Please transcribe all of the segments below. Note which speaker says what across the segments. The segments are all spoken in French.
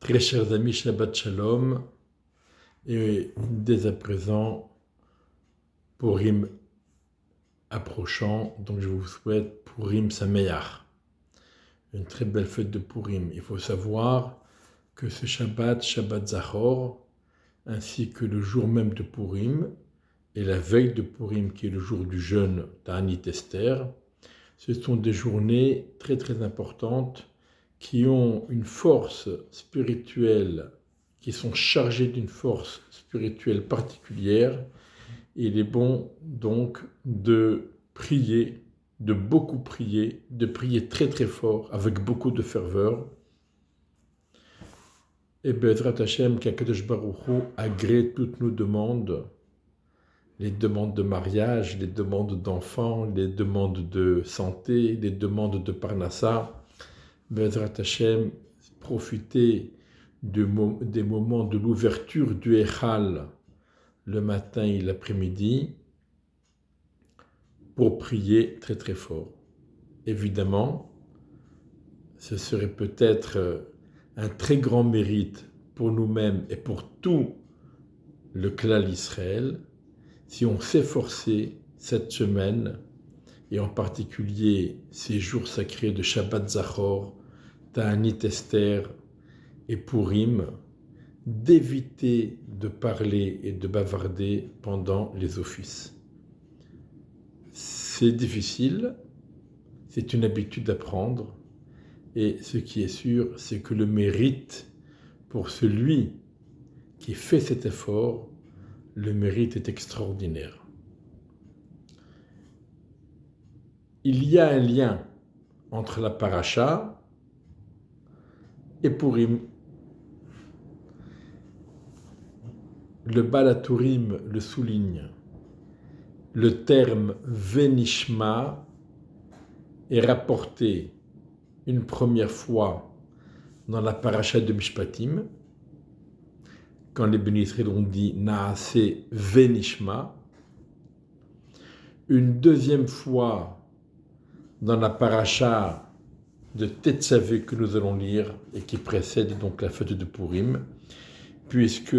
Speaker 1: Très chers amis, Shabbat Shalom, et dès à présent, Purim approchant, donc je vous souhaite Purim Sameach, une très belle fête de Purim. Il faut savoir que ce Shabbat, Shabbat Zachor, ainsi que le jour même de Purim, et la veille de Purim, qui est le jour du jeûne Ta'anit Esther, ce sont des journées très très importantes qui ont une force spirituelle, qui sont chargées d'une force spirituelle particulière. Il est bon donc de prier, de beaucoup prier, de prier très très fort, avec beaucoup de ferveur. Et Be'ezrat Hashem, qu'Akadosh Baruch Hu agrée toutes nos demandes, les demandes de mariage, les demandes d'enfants, les demandes de santé, les demandes de parnassa. Be'ezrat Hashem, profiter des moments de l'ouverture du Echal le matin et l'après-midi pour prier très très fort. Évidemment, ce serait peut-être un très grand mérite pour nous-mêmes et pour tout le Klal Israël si on s'efforçait cette semaine, et en particulier ces jours sacrés de Shabbat Zachor, Ta'anit Esther et Purim, d'éviter de parler et de bavarder pendant les offices. C'est difficile, c'est une habitude à prendre, et ce qui est sûr, c'est que le mérite pour celui qui fait cet effort, le mérite est extraordinaire. Il y a un lien entre la paracha et Purim. Le Baal HaTurim le souligne. Le terme Venishma est rapporté une première fois dans la paracha de Mishpatim, quand les Béni Israël ont dit Naaseh Venishma. Une deuxième fois dans la paracha de Tetzavé que nous allons lire et qui précède donc la fête de Purim, puisque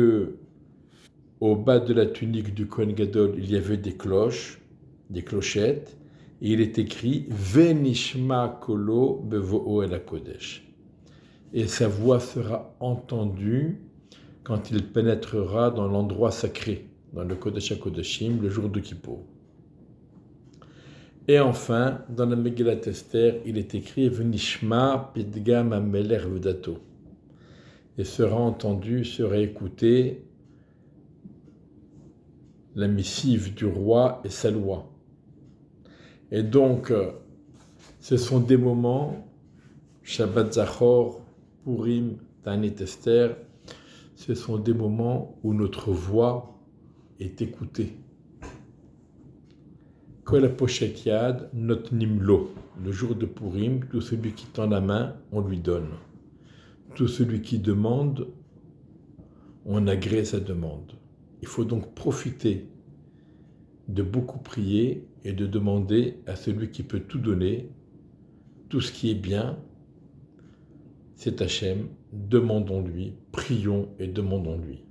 Speaker 1: au bas de la tunique du Kohen Gadol, il y avait des cloches, des clochettes, et il est écrit Venishma kolo bevo'o el hakodesh. Et sa voix sera entendue quand il pénétrera dans l'endroit sacré, dans le Kodesh HaKodeshim, le jour de Kippour. Et enfin, dans la Megillat Esther, il est écrit Venishma pidgam hamelech vedato. Et sera entendu, sera écouté la missive du roi et sa loi. Et donc, ce sont des moments, Shabbat Zachor, Purim, Ta'anit Esther, ce sont des moments où notre voix est écoutée. Kol hapochet yad notnim lo. Le jour de Purim, tout celui qui tend la main, on lui donne. Tout celui qui demande, on agrée sa demande. Il faut donc profiter de beaucoup prier et de demander à celui qui peut tout donner, tout ce qui est bien, c'est Hachem, demandons-lui, prions et demandons-lui.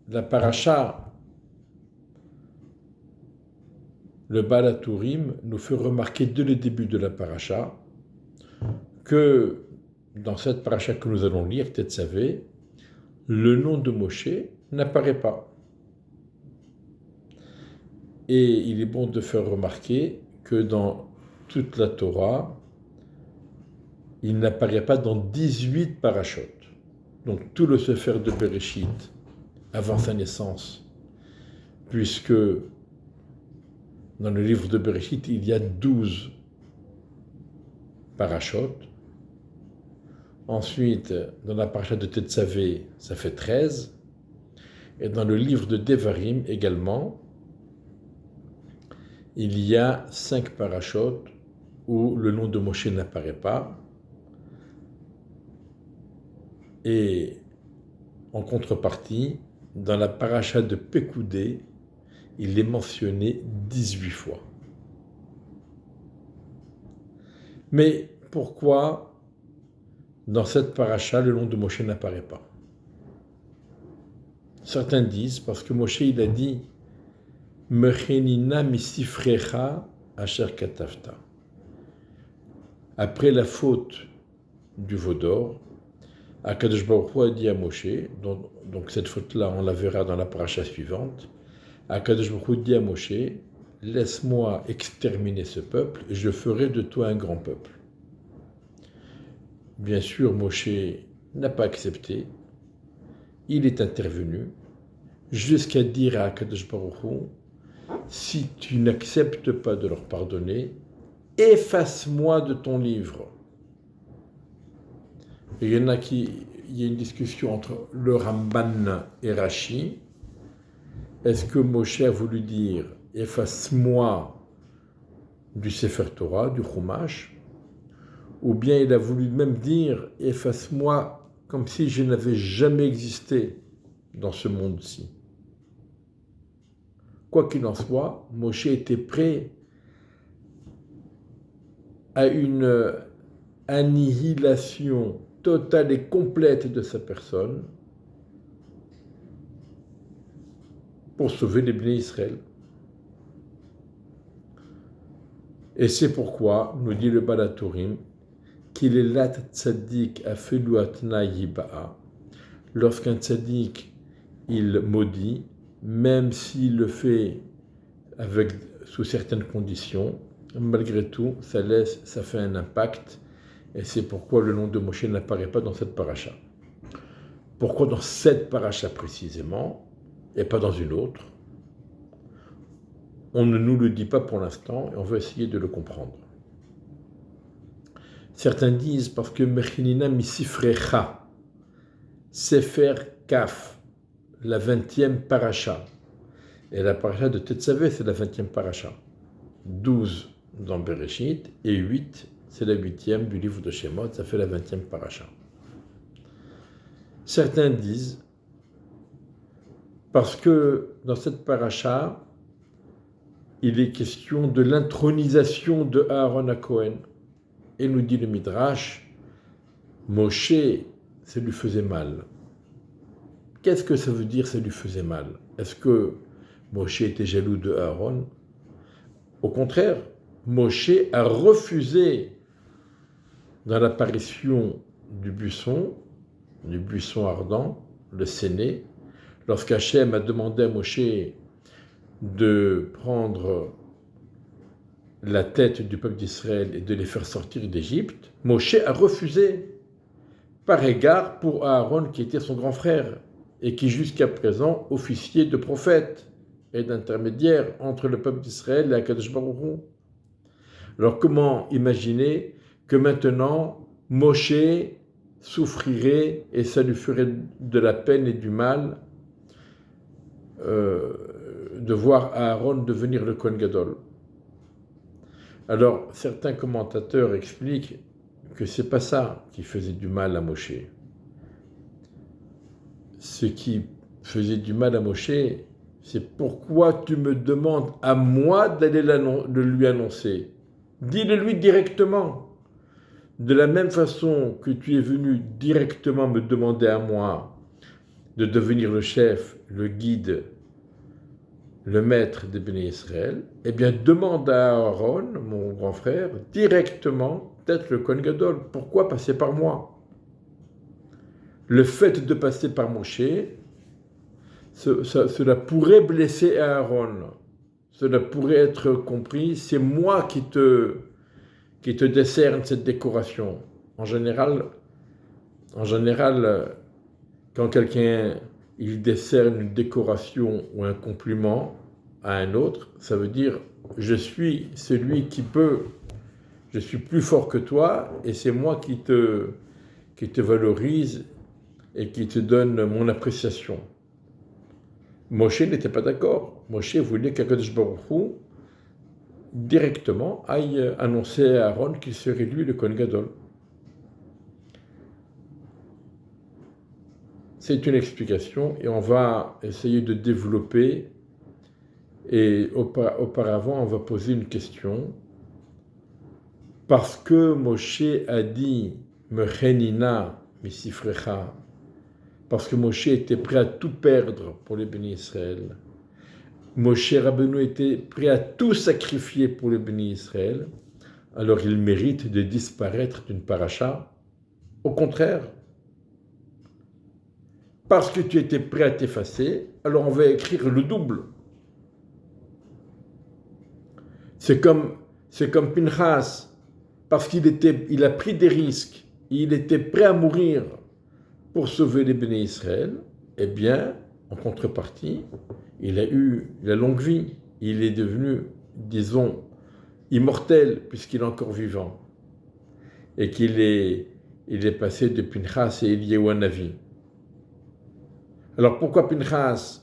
Speaker 1: La paracha, le Baal HaTurim, nous fait remarquer dès le début de la paracha que dans cette paracha que nous allons lire, Tetzavé, le nom de Moshe n'apparaît pas. Et il est bon de faire remarquer que dans toute la Torah, il n'apparaît pas dans 18 parachutes. Donc tout le Sefer de Bereshit, avant sa naissance, puisque dans le livre de Bereshit, il y a 12 parachutes. Ensuite, dans la paracha de Tetzavé, ça fait 13. Et dans le livre de Devarim également, il y a 5 parachutes où le nom de Moshe n'apparaît pas. Et en contrepartie, dans la paracha de Pekoudé, il est mentionné 18 fois. Mais pourquoi dans cette paracha le nom de Moshe n'apparaît pas. Certains disent parce que Moshe il a dit Mechenina misifrecha asher katavta. Après la faute du veau d'or, Akadosh Baruch Hu a dit à Moshe, donc cette faute-là on la verra dans la paracha suivante, Akadosh Baruch Hu dit à Moshe, laisse-moi exterminer ce peuple et je ferai de toi un grand peuple. Bien sûr, Moshe n'a pas accepté, il est intervenu jusqu'à dire à Akadosh Baruch Hu, si tu n'acceptes pas de leur pardonner, efface-moi de ton livre. Et il y a une discussion entre le Ramban et Rashi. Est-ce que Moshe a voulu dire efface-moi du Sefer Torah, du Chumash, ou bien il a voulu même dire efface-moi comme si je n'avais jamais existé dans ce monde-ci. Quoi qu'il en soit, Moshe était prêt à une annihilation totale et complète de sa personne pour sauver les Bnei Israël. Et c'est pourquoi, nous dit le Baal HaTurim, qu'il est lat tzaddik afelu atna yiba'a. Lorsqu'un tzaddik, il maudit, même s'il le fait sous certaines conditions, malgré tout, ça fait un impact, et c'est pourquoi le nom de Moshe n'apparaît pas dans cette paracha. Pourquoi dans cette paracha précisément, et pas dans une autre? On ne nous le dit pas pour l'instant, et on va essayer de le comprendre. Certains disent parce que Mechinina misifrecha, Sefer Kaf, la 20e paracha. Et la paracha de Tetzavé, c'est la 20e paracha. 12 dans Bereshit et 8, c'est la 8e du livre de Shemot, ça fait la 20e paracha. Certains disent parce que dans cette paracha, il est question de l'intronisation de Aaron à Cohen. Et nous dit le Midrash, Moshe, ça lui faisait mal. Qu'est-ce que ça veut dire ça lui faisait mal? Est-ce que Moshe était jaloux de Aaron? Au contraire, Moshe a refusé dans l'apparition du buisson ardent, le Séné, lorsqu'Hachem a demandé à Moshe de prendre la tête du peuple d'Israël et de les faire sortir d'Égypte, Moshe a refusé par égard pour Aaron qui était son grand frère et qui jusqu'à présent officiait de prophète et d'intermédiaire entre le peuple d'Israël et Akadosh Baruch Hu. Alors comment imaginer que maintenant Moshe souffrirait et ça lui ferait de la peine et du mal de voir Aaron devenir le Kohen Gadol? Alors certains commentateurs expliquent que c'est pas ça qui faisait du mal à Moshe. Ce qui faisait du mal à Moshe, c'est pourquoi tu me demandes à moi d'aller de lui annoncer. Dis-le lui directement. De la même façon que tu es venu directement me demander à moi de devenir le chef, le guide, le maître des Béné Israël, eh bien demande à Aaron, mon grand frère, directement d'être le Kohen Gadol. Pourquoi passer par moi? Le fait de passer par Moshe, cela pourrait blesser Aaron. Cela pourrait être compris, c'est moi qui te décerne cette décoration. En général, quand quelqu'un il décerne une décoration ou un compliment à un autre, ça veut dire je suis celui qui peut, je suis plus fort que toi et c'est moi qui te valorise et qui te donne mon appréciation. Moshe n'était pas d'accord. Moshe voulait qu'Akadosh Baruch Hu directement aille annoncer à Aaron qu'il serait lui le Kohen Gadol. C'est une explication et on va essayer de développer et auparavant on va poser une question. Parce que Moshe a dit Mechenina misifrecha, parce que Moshe était prêt à tout perdre pour les bénis Israël. Moshe Rabbeinu était prêt à tout sacrifier pour les bénis Israël. Alors il mérite de disparaître d'une paracha. Au contraire, parce que tu étais prêt à t'effacer, alors on va écrire le double. C'est comme Pinchas, parce qu'il a pris des risques, il était prêt à mourir pour sauver les bénis Israël. Eh bien, en contrepartie, il a eu la longue vie. Il est devenu, disons, immortel puisqu'il est encore vivant. Et il est passé de Pinchas et Eliyahu Hanavi. Alors pourquoi Pinchas?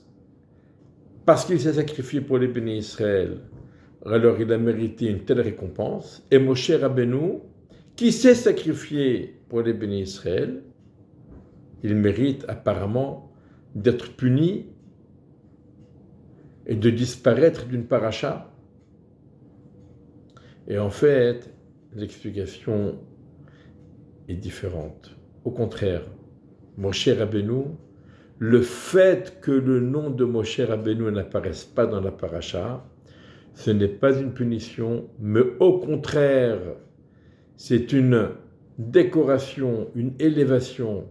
Speaker 1: Parce qu'il s'est sacrifié pour les bénis Israël. Alors il a mérité une telle récompense. Et Moshe Rabbeinu, qui s'est sacrifié pour les bénis Israël, il mérite apparemment d'être puni et de disparaître d'une paracha. Et en fait, l'explication est différente. Au contraire, Moshe Rabbeinu, le fait que le nom de Moshe Rabbeinu n'apparaisse pas dans la paracha, ce n'est pas une punition, mais au contraire, c'est une décoration, une élévation.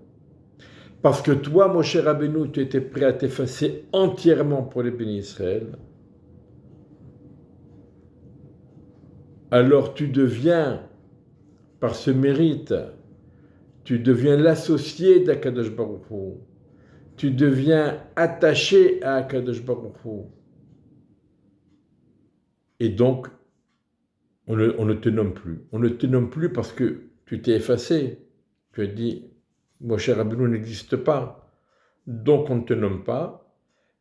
Speaker 1: Parce que toi, Moshe Rabbeinu, tu étais prêt à t'effacer entièrement pour les bénis Israël. Alors tu deviens, par ce mérite, tu deviens l'associé d'Akadosh Baruch Hu. Tu deviens attaché à Akadosh Baruch Hu. Et donc, on ne te nomme plus. On ne te nomme plus parce que tu t'es effacé. Tu as dit, Moshe Rabbeinu n'existe pas. Donc on ne te nomme pas.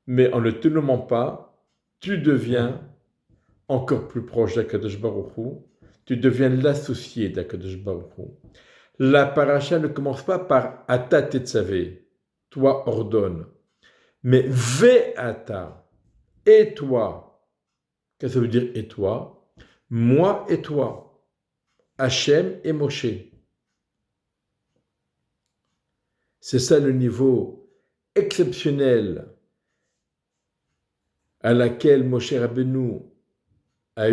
Speaker 1: Mais en ne te nommant pas, tu deviens encore plus proche d'Akadosh Baruch Hu. Tu deviens l'associé d'Akadosh Baruch Hu. La paracha ne commence pas par Ata Tetzavé, toi ordonne, mais Ve'ata, et toi. Qu'est-ce que ça veut dire et toi? Moi et toi, Hachem et Moshe. C'est ça le niveau exceptionnel à laquelle Moshe Rabbeinu a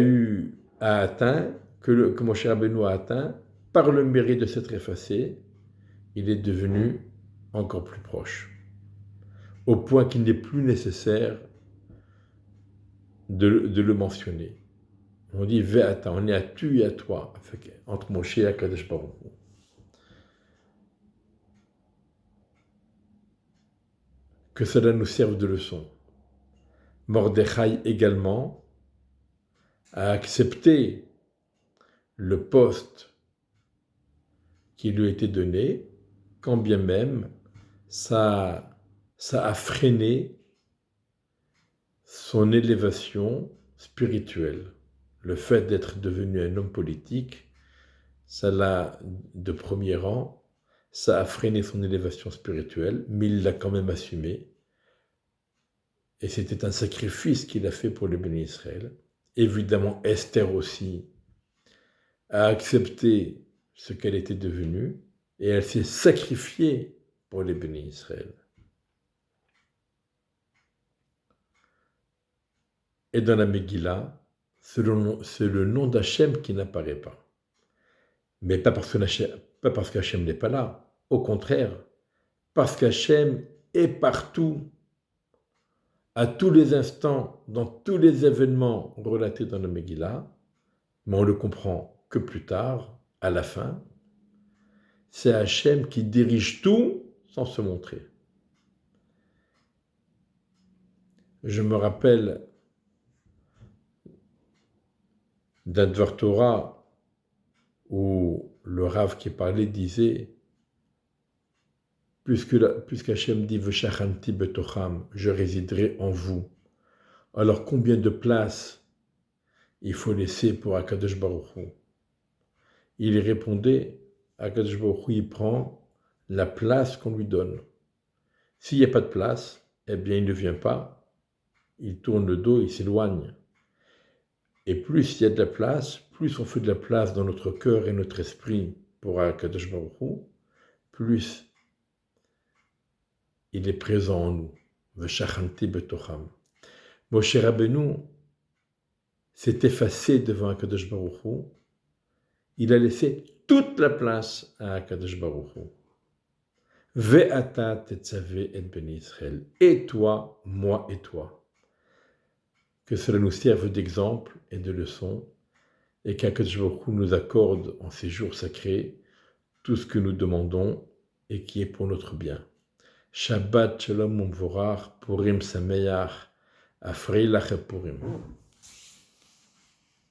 Speaker 1: atteint, que Moshe Rabbeinu a atteint, par le mérite de s'être effacé, il est devenu encore plus proche, au point qu'il n'est plus nécessaire de le mentionner. On dit Ve'ata, on est à tu et à toi, entre Moshe et Akadosh Baruch Hu. Que cela nous serve de leçon. Mordechai également a accepté le poste qui lui a été donné, quand bien même ça a freiné son élévation spirituelle. Le fait d'être devenu un homme politique, ça l'a, de premier rang, ça a freiné son élévation spirituelle, mais il l'a quand même assumé. Et c'était un sacrifice qu'il a fait pour le béni Israël. Évidemment, Esther aussi a accepté ce qu'elle était devenue, et elle s'est sacrifiée pour les bénis Israël. Et dans la Megillah, c'est le nom d'Hachem qui n'apparaît pas. Mais pas parce qu'Hachem n'est pas là. Au contraire, parce qu'Hachem est partout, à tous les instants, dans tous les événements relatés dans la Megillah, mais on le comprend que plus tard, à la fin. C'est Hachem qui dirige tout sans se montrer. Je me rappelle d'un Dvar Torah où le Rav qui parlait disait, puisqu'Hachem dit V'shachanti betocham, je résiderai en vous. Alors combien de place il faut laisser pour Akadosh Baruch Hu? Il répondait, Akadosh Baruch Hu, il prend la place qu'on lui donne. S'il n'y a pas de place, eh bien il ne vient pas, il tourne le dos, il s'éloigne. Et plus il y a de la place, plus on fait de la place dans notre cœur et notre esprit pour Akadosh Baruch Hu, plus il est présent en nous. V'shachanti betocham. Moshe Rabbeinu s'est effacé devant Akadosh Baruch Hu. Il a laissé toute la place à Akadosh Baruch Hu. Ve'ata tetzaveh et beni Israël. Et toi, moi et toi. Que cela nous serve d'exemple et de leçon, et qu'Akadosh Baruch Hu nous accorde en ces jours sacrés tout ce que nous demandons et qui est pour notre bien. Shabbat Shalom Umvorach, Purim Sameach, Afreilach Purim.